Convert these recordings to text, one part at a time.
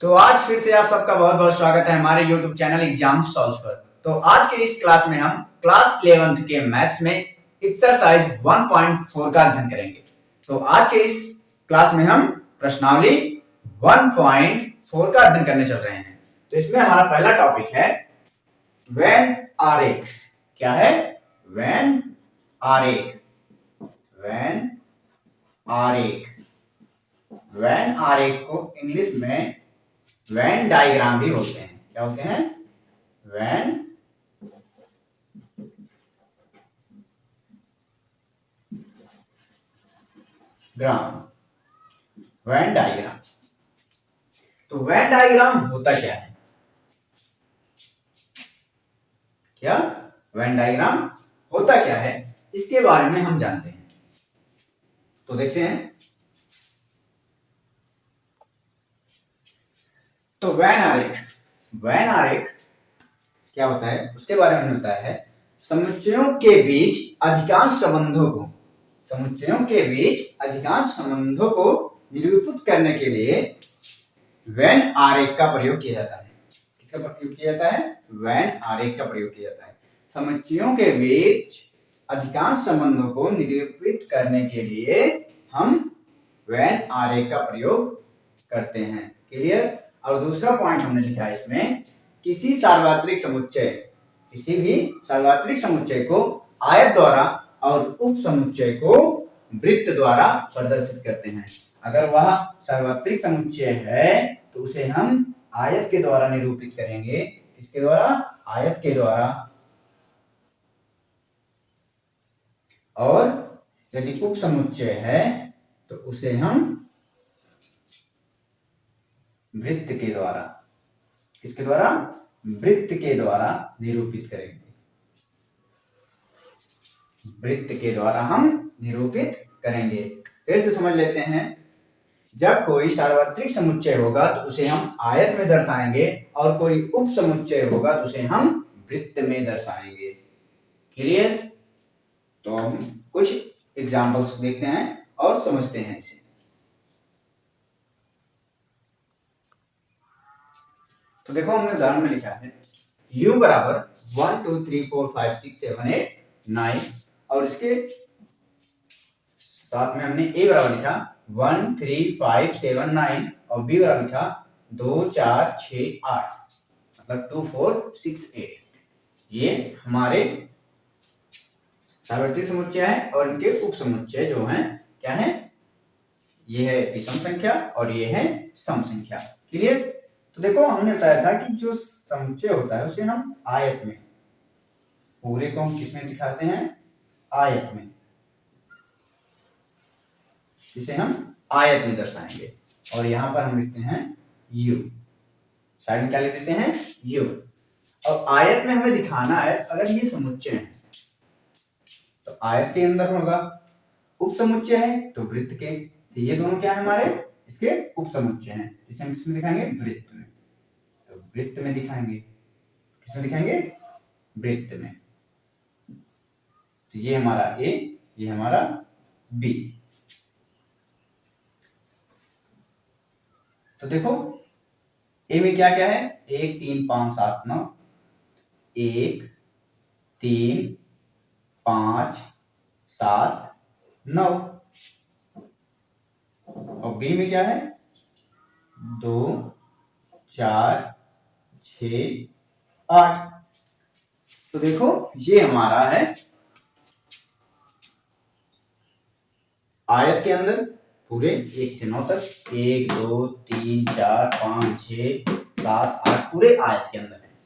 तो आज फिर से आप सबका बहुत बहुत स्वागत है हमारे YouTube चैनल एग्जाम सॉल्व पर। तो आज के इस क्लास में हम क्लास 11th के मैथ्स में एक्सरसाइज 1.4 का अध्ययन करेंगे। तो आज के इस क्लास में हम प्रश्नावली 1.4 का अध्ययन करने चल रहे हैं। तो इसमें हमारा पहला टॉपिक है व्हेन आरेख। क्या है? व्हेन आरेख। व्हेन आरेख। व्हेन आरेख को इंग्लिश में वेन डायग्राम भी होते हैं। क्या होते हैं? When gram, Venn diagram. तो वेन डायग्राम होता क्या है? क्या वेन डायग्राम होता क्या है, इसके बारे में हम जानते हैं। तो देखते हैं। तो वेन आरेख, वेन आरेख क्या होता है उसके बारे में होता है समुच्चयों के बीच अधिकांश संबंधों को, समुच्चयों के बीच अधिकांश संबंधों को निरूपित करने के लिए वेन आरेख का प्रयोग किया जाता है। किसका प्रयोग किया जाता है? वेन आरेख का प्रयोग किया जाता है। समुच्चयों के बीच अधिकांश संबंधों को निरूपित करने के लिए हम वेन आरेख का प्रयोग करते हैं। क्लियर? और दूसरा पॉइंट हमने लिखा है इसमें, किसी सार्वत्रिक समुच्चय, किसी भी सार्वत्रिक समुच्चय को आयत द्वारा और उप समुच्चय को वृत्त द्वारा प्रदर्शित करते हैं। अगर वह सार्वत्रिक समुच्चय है तो उसे हम आयत के द्वारा निरूपित करेंगे। किसके द्वारा? आयत के द्वारा। और यदि उप समुच्चय है तो उसे हम वृत्त के द्वारा, किसके द्वारा? वृत्त के द्वारा निरूपित करेंगे। वृत्त के द्वारा हम निरूपित करेंगे। फिर से समझ लेते हैं। जब कोई सार्वत्रिक समुच्चय होगा तो उसे हम आयत में दर्शाएंगे और कोई उप समुच्चय होगा तो उसे हम वृत्त में दर्शाएंगे। क्लियर? तो हम कुछ एग्जांपल्स देखते हैं और समझते हैं इसे। तो देखो, हमने उदाहरण में लिखा है u बराबर 1 2 3 4 5 6 7 8 9 और इसके साथ में हमने a बराबर लिखा 1 3 5 7 9 और b बराबर लिखा 2 4 6 8, मतलब 2 4 6 8। ये हमारे सार्वत्रिक समुच्चय है और इनके उप समुच्चय जो हैं क्या है? ये है विषम संख्या और ये है सम संख्या। क्लियर? तो देखो, हमने बताया था कि जो समुच्चय होता है उसे हम आयत में, पूरे को हम किसमें दिखाते हैं? आयत में। इसे हम आयत में दर्शाएंगे और यहां पर हम लिखते हैं u। साइड में क्या लिख देते हैं? u। और आयत में हमें दिखाना है अगर ये समुच्चय है तो आयत के अंदर होगा, उप समुच्चय है तो वृत्त के। तो ये दोनों क्या है हमारे? इसके उप समुच्चय हैं, जिसे हम किसमें दिखाएंगे? वृत्त में। तो वृत्त में दिखाएंगे। किसमें दिखाएंगे? वृत्त में। तो ये हमारा A, ये हमारा B। तो देखो, A में क्या क्या है? 1 3 5 7 9, 1 3 5 7 9। और B में क्या है? 2 4 6 8। तो देखो, ये हमारा है आयत के अंदर पूरे 1 से 9 तक, 1 2 3 4 5 6 7 8 पूरे आयत के अंदर है।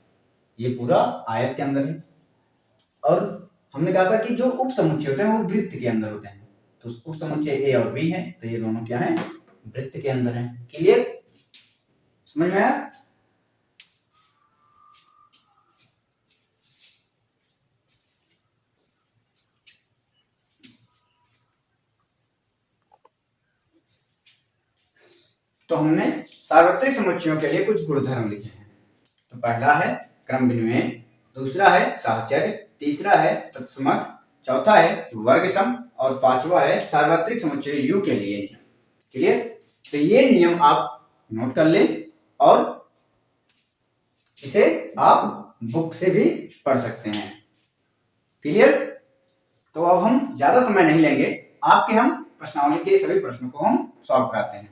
ये पूरा आयत के अंदर है। और हमने कहा था कि जो उप समुच्चय होते हैं वो वृत्त के अंदर होते हैं। तो उप समुच्चय A और B है, तो ये दोनों क्या है? वृत्त के अंदर है। क्लियर? समझ में आया? तो हमने सार्वत्रिक समुच्चयों के लिए कुछ गुणधर्म लिखे हैं। तो पहला है क्रम विनिमय, दूसरा है साहचर्य, तीसरा है तत्समक, चौथा है वर्ग सम और पांचवा है सार्वत्रिक समुच्चय U के लिए नियम। क्लियर? तो ये नियम आप नोट कर लें और इसे आप बुक से भी पढ़ सकते हैं। क्लियर? तो अब हम ज्यादा समय नहीं लेंगे, आपके हम प्रश्नावली के सभी प्रश्नों को हम सॉल्व कराते हैं,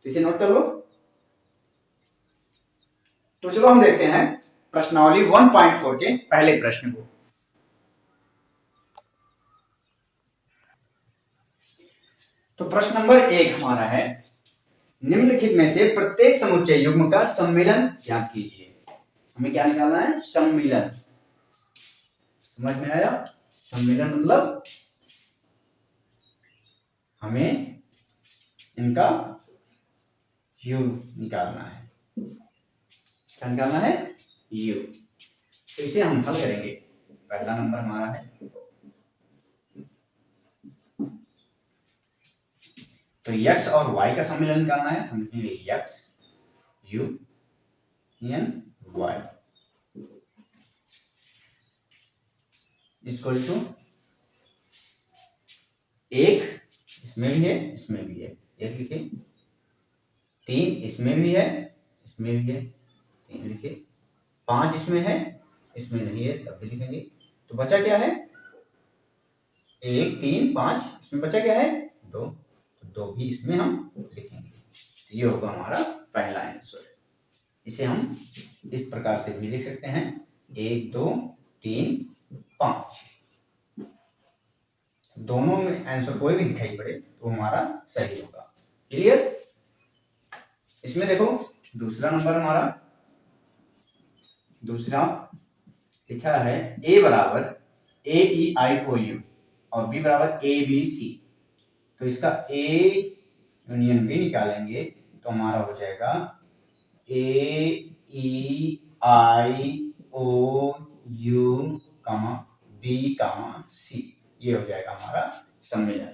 तो इसे नोट कर लो। तो चलो हम देखते हैं प्रश्नावली 1.4 के पहले प्रश्न को। तो प्रश्न नंबर 1 हमारा है, निम्नलिखित में से प्रत्येक समुच्चय युग्म का सम्मिलन ज्ञात कीजिए। हमें क्या निकालना है? सम्मिलन। समझ में आया? सम्मिलन मतलब हमें इनका योग निकालना है। क्या निकालना है? योग। तो इसे हम हल करेंगे। पहला नंबर हमारा है, तो x और y का सम्मिलन निकालना है। हम लिखेंगे x union y equal to, एक इसमें भी है इसमें भी है, एक लिखे। 3 इसमें भी है इसमें भी है, 3 लिखे। 5 इसमें है इसमें नहीं है, तब भी लिखेंगे। तो बचा क्या है? 1 3 5, इसमें बचा क्या है? 2, तो 2 भी इसमें हम लिखेंगे। तो ये होगा हमारा पहला आंसर। इसे हम इस प्रकार से भी लिख सकते हैं, 1 2 3 5। दोनों में आंसर कोई भी दिखाई पड़े तो हमारा सही होगा। क्लियर? इसमें देखो दूसरा नंबर हमारा, दूसरा लिखा है a बराबर AEIOU और b बराबर ABC। तो इसका a यूनियन b निकालेंगे तो हमारा हो जाएगा AEIOU, B, C। ये हो जाएगा हमारा सम्मिलन।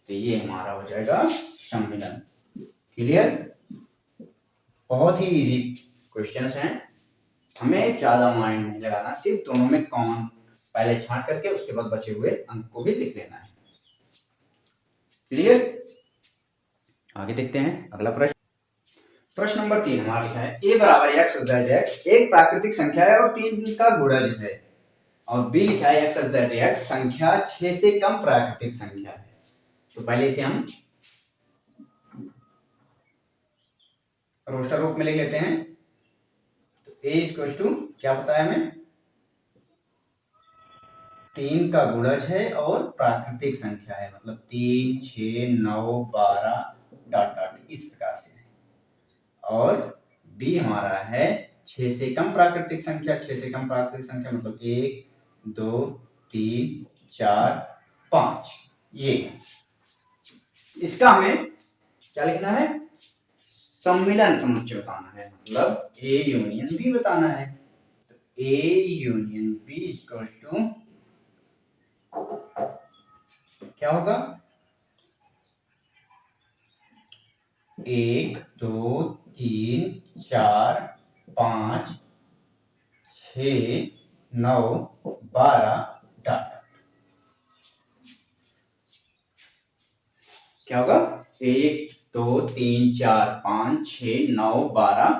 तो ये हमारा हो जाएगा सम्मिलन। क्लियर? बहुत ही इजी क्वेश्चंस हैं, हमें ज्यादा माइंड नहीं लगाना, सिर्फ दोनों में कॉमन पहले छांट करके उसके बाद बचे हुए अंक को भी लिख लेना है। क्लियर? आगे देखते हैं अगला प्रश्न। प्रश्न नंबर 3 हमारा लिखा है, a बराबर x z x एक प्राकृतिक संख्या है और 3 का गुणज है, और b लिखा है x z x संख्या 6 से कम प्राकृतिक संख्या है। तो पहले इसे हम रोस्टर रूप में लिख लेते हैं। तो a इक्वल टू क्या पता है हमें? 3 का गुणज है और प्राकृतिक संख्या है, मतलब 3 6 9 12 डॉट डॉट इस प्रकार से है। और b हमारा है 6 से कम प्राकृतिक संख्या, 6 से कम प्राकृतिक संख्या मतलब 1 2 3 4 5। ये इसका हमें क्या लिखना है? सम्मिलन समुच्चय बताना है, मतलब a यूनियन b बताना है। तो a union b equal to क्या होगा? 1 2 3 4 5 6 9 12 डॉट। क्या होगा? 1 2 3 4 5 6 9 12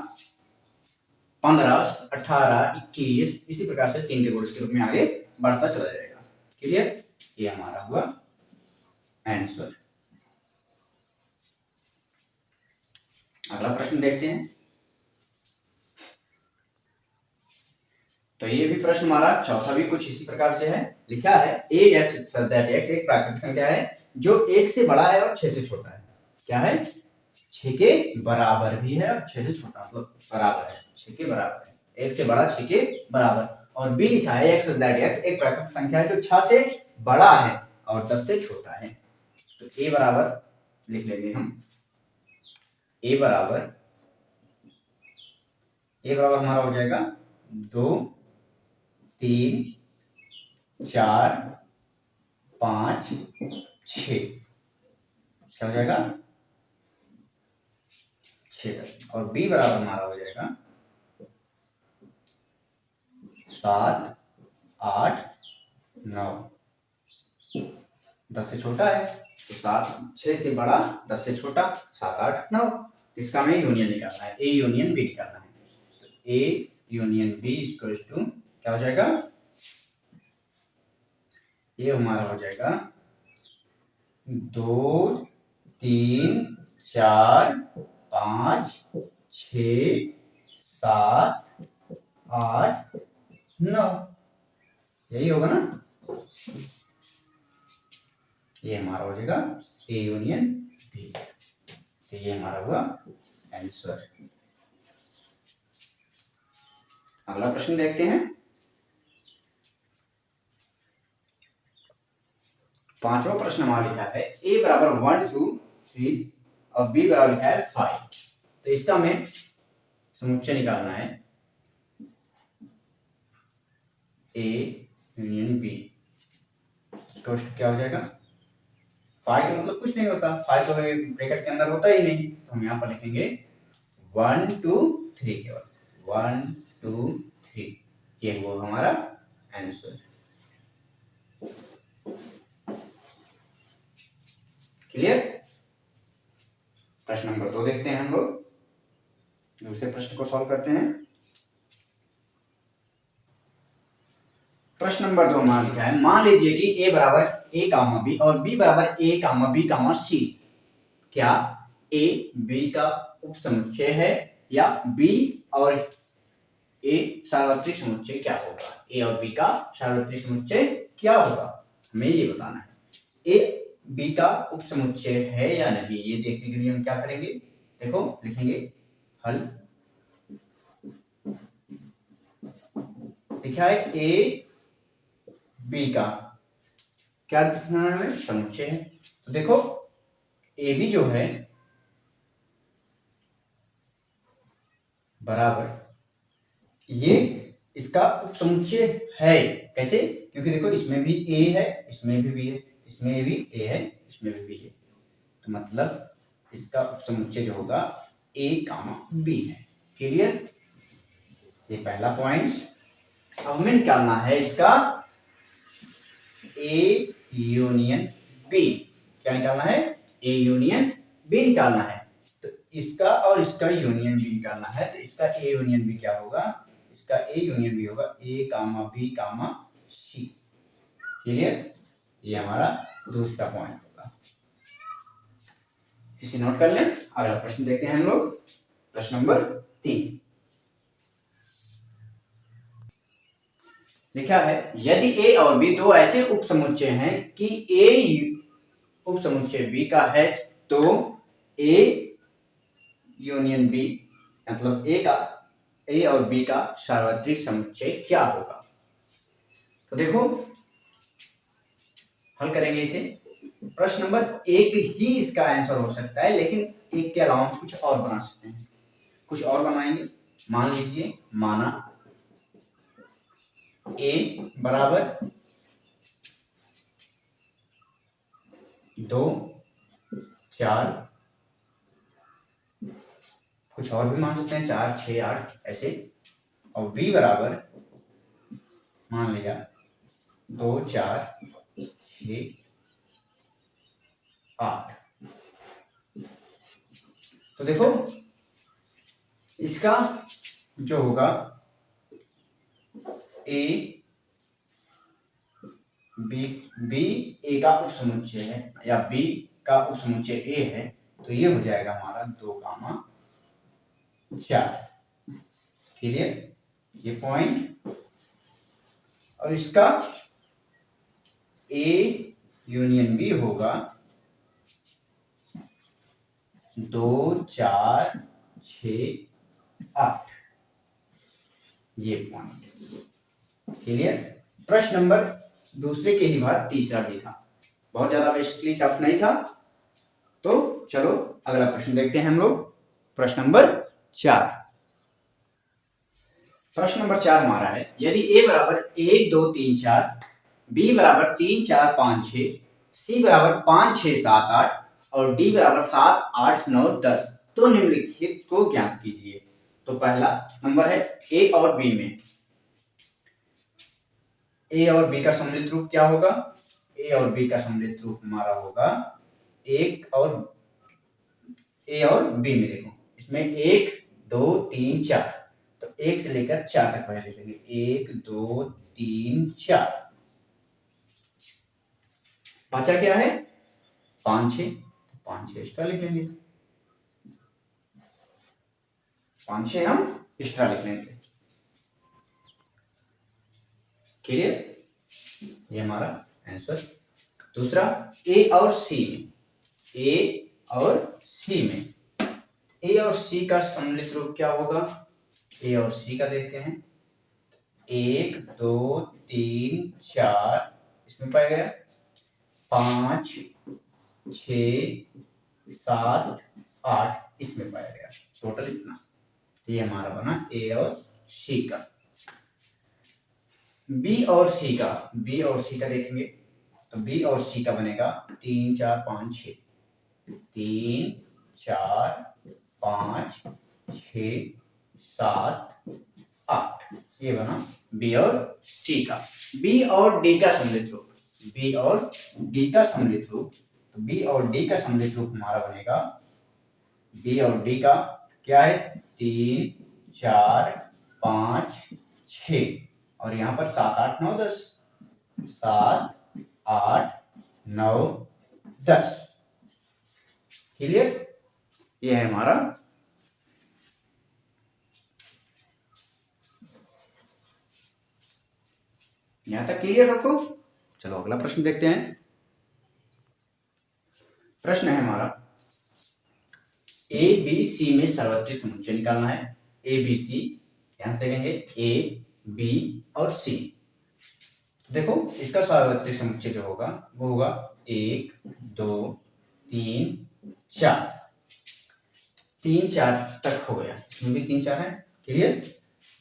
15 18 21 इसी प्रकार से 3 के गुणज के रूप में आगे बढ़ता चला जाएगा। क्लियर? ये हमारा हुआ आंसर। अगला प्रश्न देखते हैं। तो ये भी प्रश्न हमारा चौथा भी कुछ इसी प्रकार से है। लिखा है ax एक प्राकृतिक संख्या है जो 1 से बड़ा है और 6 से छोटा है। क्या है? 6 के बराबर भी है और 6 से छोटा, मतलब बराबर है, 6 के बराबर है, 1 से बड़ा 6 के बराबर। और b लिखा है x एक प्राकृतिक संख्या है जो 6 से बड़ा है और 10 से छोटा है। तो a बराबर लिख लेंगे हम, a बराबर हमारा हो जाएगा 2 3 4 5 6। क्या हो जाएगा? 6। और b बराबर हमारा हो जाएगा 7 8 9। 10 से छोटा है तो 7, 6 से बड़ा 10 से छोटा 7 8 9। तो इसका हमें यूनियन निकालना है, ए यूनियन बी निकालना है। तो A union B equal to क्या हो जाएगा, ये हमारा हो जाएगा 2 3 4 5 6 7 8 9, यही होगा ना। ये हमारा हो जाएगा ए यूनियन बी, तो ये हमारा हुआ आंसर। अगला प्रश्न देखते हैं। 5वां प्रश्न हमारा लिखा है ए बराबर 1 2 3 और बी बराबर लिखा है 5। तो इसका हमें समुच्चय निकालना है, ए यूनियन बी। क्या हो जाएगा, 5 का मतलब कुछ नहीं होता, 5 तो ब्रैकेट के अंदर होता ही नहीं, तो हम यहाँ पर लिखेंगे 1 2 3 केवल 1 2 3, ये वो हमारा आंसर। क्लियर। प्रश्न नंबर 2 देखते हैं हम लोग, दूसरे प्रश्न को सॉल्व करते हैं। प्रश्न नंबर 2 हमारा लिखा है, मान लीजिए कि ए बराबर ए कामा बी और बी बराबर ए कामा बी कामा सी। क्या ए बी का उपसमुच्चय है या बी और ए सार्वत्रिक समुच्चय क्या होगा, ए और बी का सार्वत्रिक समुच्चय क्या होगा, हमें ये बताना है। ए बी का उपसमुच्चय है या नहीं, ये देखने के लिए हम क्या करेंगे, देखो लिखेंगे हल। लिखा है ए बी का क्या दिखाना है हमें, समुच्चय है। तो देखो ए बी जो है बराबर ये इसका उपसमुच्चय है। कैसे, क्योंकि देखो इसमें भी ए है, इसमें भी बी है, इसमें भी ए है, इसमें भी बी है, तो मतलब इसका उपसमुच्चय जो होगा ए कामा बी है। क्लियर, ये पहला पॉइंट। अब हमें निकालना है इसका ए यूनियन बी। क्या निकालना है, ए यूनियन बी निकालना है। तो इसका और इसका यूनियन बी निकालना है, तो इसका ए यूनियन बी क्या होगा, इसका ए यूनियन बी होगा ए कामा बी कामा सी। क्लियर, ये हमारा दूसरा पॉइंट होगा, इसे नोट कर लें। अगला प्रश्न देखते हैं हम लोग, प्रश्न नंबर 3 लिखा है, यदि ए और बी दो ऐसे उपसमुच्चय हैं कि ए उपसमुच्चय बी का है तो ए यूनियन बी मतलब ए और बी का सार्वत्रिक समुच्चय क्या होगा। तो देखो हल करेंगे इसे। प्रश्न नंबर 1 ही इसका आंसर हो सकता है, लेकिन एक के अलावा कुछ और बना सकते हैं, कुछ और बनाएंगे। मान लीजिए, माना ए बराबर 2 4, कुछ और भी मान सकते हैं 4 6 8 ऐसे, और बी बराबर मान लिया 2 4 6 8। तो देखो इसका जो होगा ए बी ए का उपसमुच्चय है या बी का उपसमुच्चय ए है, तो ये हो जाएगा हमारा 2 कामा 4। क्लियर, ये पॉइंट। और इसका ए यूनियन बी होगा 2 4 6 8, ये पॉइंट। क्लियर। प्रश्न नंबर दूसरे के ही बाद तीसरा भी था, बहुत ज्यादा बेसिकली टफ नहीं था। तो चलो अगला प्रश्न देखते हैं हम लोग, प्रश्न नंबर 4। प्रश्न नंबर 4 हमारा है, यदि ए बराबर 1 2 3 4, बी बराबर 3 4 5 6, सी बराबर 5 6 7 8 और डी बराबर 7 8 9 10, तो निम्नलिखित को ज्ञात कीजिए। तो पहला नंबर है ए और बी में, ए और बी का सम्मिलित रूप क्या होगा, ए और बी का सम्मिलित रूप हमारा होगा ए और बी में देखो इसमें 1 2 3 4, तो 1 से लेकर 4 तक पहले लिख लेंगे, 1 2 3 4। बचा क्या है 5 6, तो 5 6 एक्स्ट्रा लिख लेंगे, 5 6 हम एक्स्ट्रा लिख लेंगे। क्लियर, ये हमारा आंसर। दूसरा ए और सी में, ए और सी में, ए और सी का सम्मिलित रूप क्या होगा, ए और सी का देखते हैं। 1 2 3 4 इसमें पाया गया, 5 6 7 8 इसमें पाया गया, टोटल इतना। तो ये हमारा बना ए और सी का। बी और सी का, बी और सी का देखेंगे तो बी और सी का बनेगा 3 4 5 6, 3 4 5 6 7 8, ये बना बी और सी का। बी और डी का सम्मिलित रूप, बी और डी का सम्मिलित रूप, तो बी और डी का सम्मिलित रूप हमारा बनेगा, बी और डी का क्या है 3 4 5 6, और यहाँ पर 7 8 9 10, 7 8 9 10। क्लियर, ये है हमारा यहां तक। क्लियर सबको। चलो अगला प्रश्न देखते हैं। प्रश्न है हमारा ए बी सी में सार्वत्रिक समुच्चय निकालना है। ए बी सी, यहां से देखेंगे ए बी और सी। देखो इसका सार्वत्रिक समुच्चय जो होगा वो होगा 1 2 3 4, 3 4 तक हो गया, इसमें भी 3 4 है। क्लियर,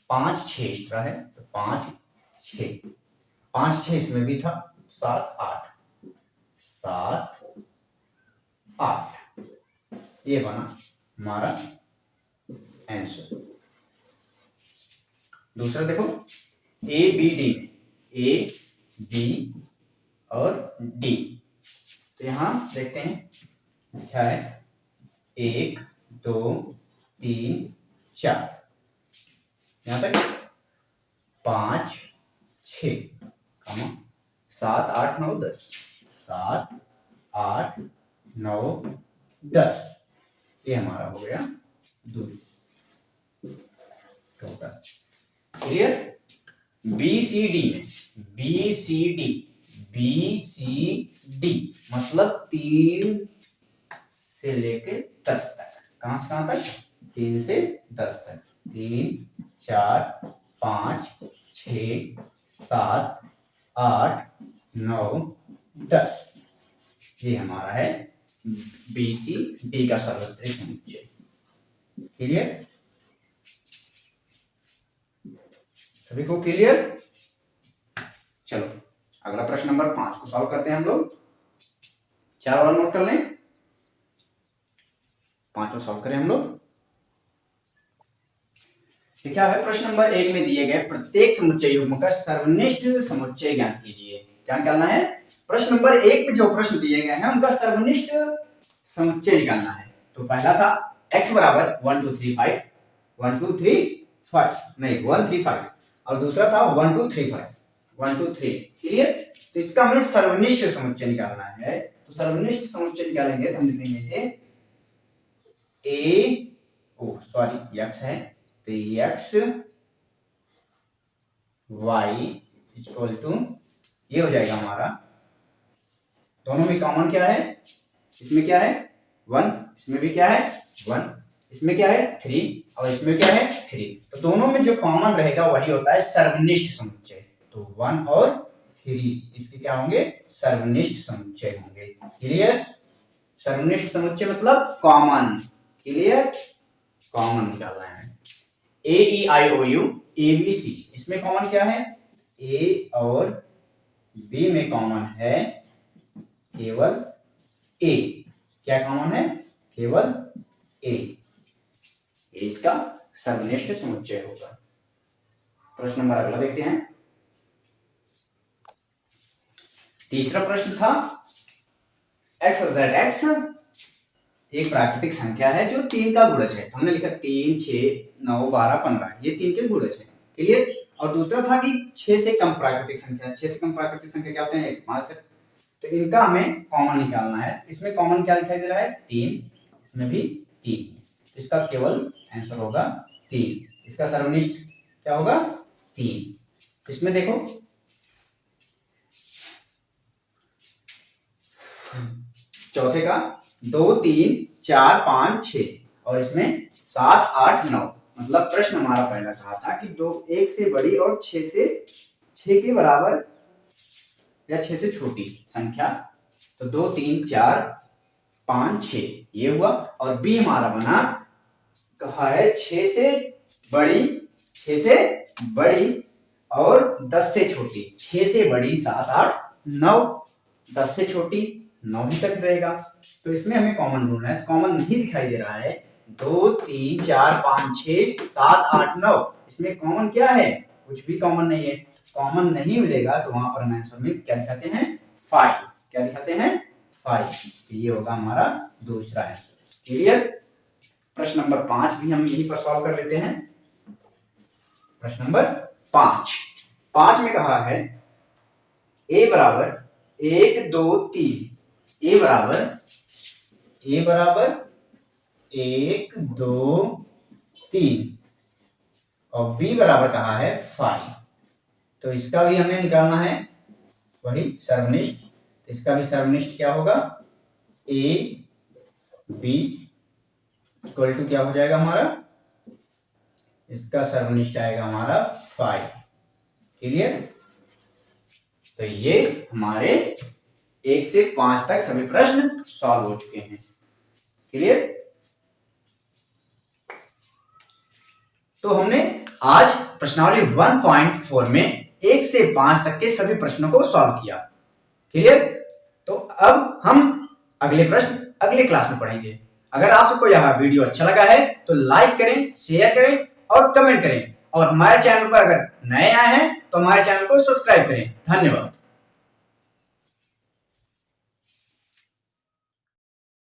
5 6 एक्स्ट्रा है, तो 5 6, 5 6 इसमें भी था, 7 8 7 8, ये बना हमारा आंसर। दूसरा देखो ए बी डी में, ए बी और डी, तो यहां देखते हैं क्या है 1 2 3 4, यहां तक 5 6 7 8 9 10, 7 8 9 10, ये हमारा हो गया दूरी total. Clear, B C D में, B C D, B C D मतलब 3 से लेके 10 तक, कहां से कहां तक 3 से 10 तक, 3 4 5 6 7 8 9 10, ये हमारा है बी सी डी का सार्वत्रिक समुच्चय। क्लियर, सभी को क्लियर। चलो अगला प्रश्न नंबर 5 को सॉल्व करते हैं हम लोग। 4 और नोट कर लें, 5 को सॉल्व करें हम लोग। क्या है प्रश्न नंबर 1 में दिए गए प्रत्येक समुच्चय युग्म का सर्वनिष्ठ समुच्चय ज्ञात कीजिए। क्या निकालना है, प्रश्न नंबर 1 में जो प्रश्न दिए गए हैं उनका सर्वनिष्ठ समुच्चय निकालना है। तो पहला था x बराबर 1 2 3 5, 1 2 3 5 नहीं 1 3 5, और दूसरा था 1 2 3 5, 1 2 3। क्लियर, तो इसका हमें सर्वनिष्ठ समुच्चय निकालना है। तो सर्वनिष्ठ समुच्चय निकालेंगे तो हम लिखेंगे इसे x है, तो x y इक्वल टू, ये हो जाएगा हमारा, दोनों में कॉमन क्या है, इसमें क्या है 1, इसमें भी क्या है 1, इसमें क्या है 3, और इसमें क्या है 3, तो दोनों में जो कॉमन रहेगा वही होता है सर्वनिष्ठ समुच्चय। तो 1 और 3 इसके क्या होंगे, सर्वनिष्ठ समुच्चय होंगे। क्लियर, सर्वनिष्ठ समुच्चय मतलब कॉमन। क्लियर, कॉमन निकालना है। ए ई आई ओ यू ए बी सी, इसमें कॉमन क्या है, ए और बी में कॉमन है केवल ए। क्या कॉमन है, केवल ए, इसका सर्वनिष्ठ समुच्चय होगा। प्रश्न नंबर अगला देखते हैं। तीसरा प्रश्न था x z x एक प्राकृतिक संख्या है जो 3 का गुणज है। तो हमने लिखा 3, 6, 9, 12, 15 ये 3 के गुणज है। क्लियर। और दूसरा था कि 6 से कम प्राकृतिक संख्या, 6 से कम प्राकृतिक संख्या क्या होते हैं 1 से 5 तक। तो इनका हमें कॉमन निकालना है। इसमें कॉमन क्या दिखाई दे रहा है 3, इसमें भी 3, तो इसका केवल आंसर होगा 3। इसका सर्वनिष्ठ क्या होगा 3। इसमें देखो चौथे का 2, 3, 4, 5, 6 और इसमें 7, 8, 9। मतलब प्रश्न हमारा पहला कहा था कि 1 से बड़ी और 6 के बराबर या 6 से छोटी संख्या। तो 2, 3, 4, 5, 6 ये हुआ। और बी हमारा बना कहा है 6 से बड़ी और 10 से छोटी। 6 से बड़ी 7, 8, 9, 10 से छोटी 9 ही तक रहेगा। तो इसमें हमें कॉमन ढूंढना है। तो कॉमन नहीं दिखाई दे रहा है 2, 3, 4, 5, 6, 7, 8, 9। इसमें कॉमन क्या है कुछ भी कॉमन नहीं है। कॉमन नहीं मिलेगा तो वहां पर हम आंसर में क्या दिखाते हैं 5। क्या दिखाते हैं 5। तो ये होगा हमारा दूसरा आंसर। क्लियर। प्रश्न नंबर 5 भी हम यहीं पर सॉल्व कर लेते हैं। प्रश्न नंबर 5 में कहा है a बराबर 1, 2, 3। a बराबर 1, 2, 3 और b बराबर कहा है 5। तो इसका भी हमें निकालना है वही सर्वनिष्ठ। तो इसका भी सर्वनिष्ठ क्या होगा a b इक्वल टू क्या हो जाएगा हमारा, इसका सर्वनिष्ठ आएगा हमारा 5। क्लियर। तो ये हमारे 1 से 5 तक सभी प्रश्न सॉल्व हो चुके हैं। क्लियर। तो हमने आज प्रश्नावली 1.4 में 1 से 5 तक के सभी प्रश्नों को सॉल्व किया। क्लियर। तो अब हम अगले प्रश्न अगले क्लास में पढ़ेंगे। अगर आप सबको यह वीडियो अच्छा लगा है तो लाइक करें, शेयर करें और कमेंट करें। और हमारे चैनल पर अगर नए आए हैं तो हमारे चैनल को सब्सक्राइब करें। धन्यवाद।